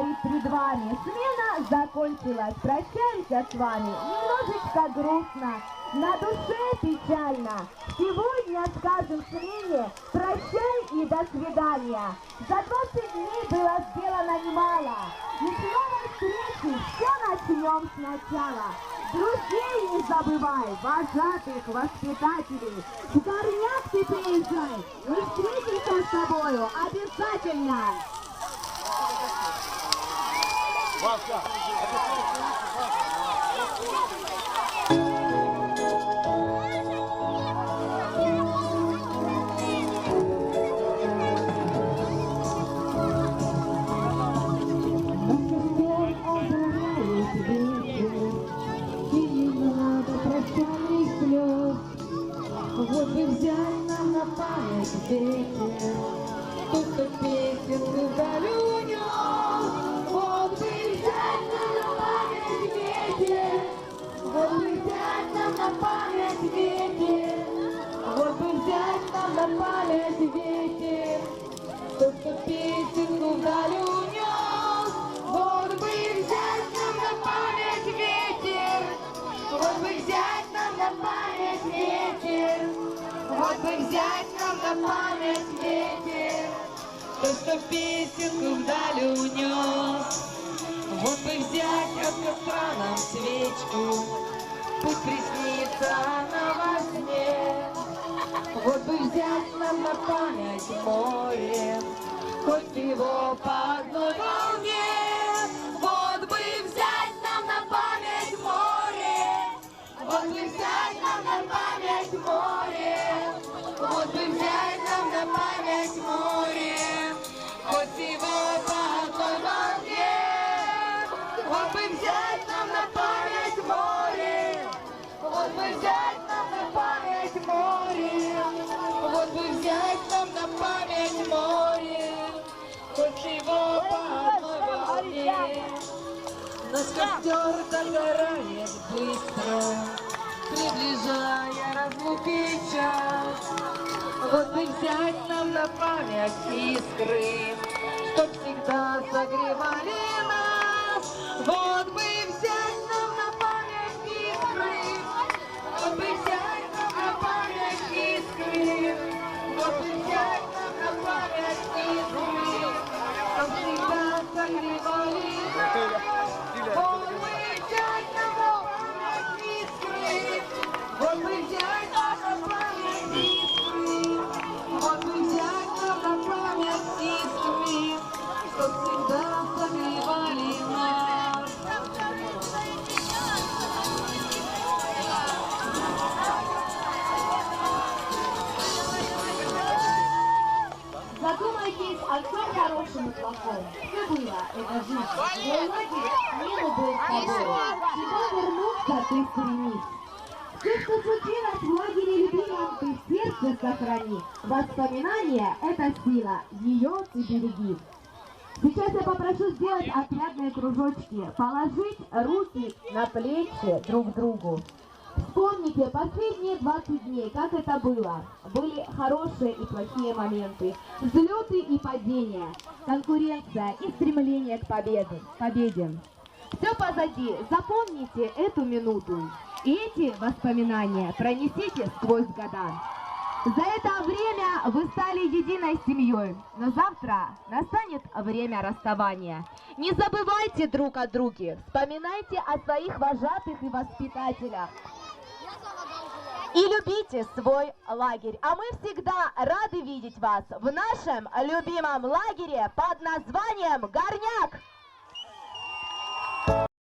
стоит пред вами. Смена закончилась, прощаемся с вами. Немножечко грустно, на душе печально. Сегодня скажем смене прощай и до свидания. За 20 дней было сделано немало. И с новой встречи все начнем сначала. Друзей не забывай, вожатых, воспитателей. В Горняк ты приезжай, мы встретимся с тобою обязательно. Вот бы взять нам на память ветер, кто-то песенку вдаль унес. Вот бы взять нам на память ветер, вот бы взять нам на память ветер, вот бы взять нам на память ветер, кто-то песенку вдаль унес. Вот бы взять нам на память ветер, вот бы взять нам на память ветер, вот бы взять нам на память ветер, то, что песенку вдаль унес. Вот бы взять от костра нам свечку, пусть приснится она во сне. Вот бы взять нам на память море, хоть его по одной волне. Вот бы взять нам на память море, вот бы взять нам на память море, вот бы взять нам на память море, хоть его по одной волне. Вот бы взять нам на память море, вот бы взять нам на память море, вот бы взять нам на память море, хоть его по одной волне. Наш костер догорает быстро, приближая разлуки час. Вот бы взять нам на память искры, чтоб всегда согревали нас. Вот бы взять нам на память искры, вот бы взять нам на память искры, вот бы взять нам на память искры, чтоб всегда согревали нас. Вот бы взять нам на память искры, вот бы взять нам на память искры, вот бы взять нам на память искры, чтоб всегда согревали нас. Задумайтесь о всем хорошем и плохом. Все было, это жизнь. Твой лагерь смену был с тобой. Сюда вернуться ты стремись. Все, что случилось в лагере любимом, ты в сердце сохрани. Воспоминания — это сила, ее ты береги. Сейчас я попрошу сделать отрядные кружочки, положить руки на плечи друг другу. Вспомните последние 20 дней, как это было. Были хорошие и плохие моменты, взлеты и падения, конкуренция и стремление к победе. Все позади, запомните эту минуту. И эти воспоминания пронесите сквозь года. За это время вы стали единой семьей, но завтра настанет время расставания. Не забывайте друг о друге, вспоминайте о своих вожатых и воспитателях. И любите свой лагерь. А мы всегда рады видеть вас в нашем любимом лагере под названием Горняк.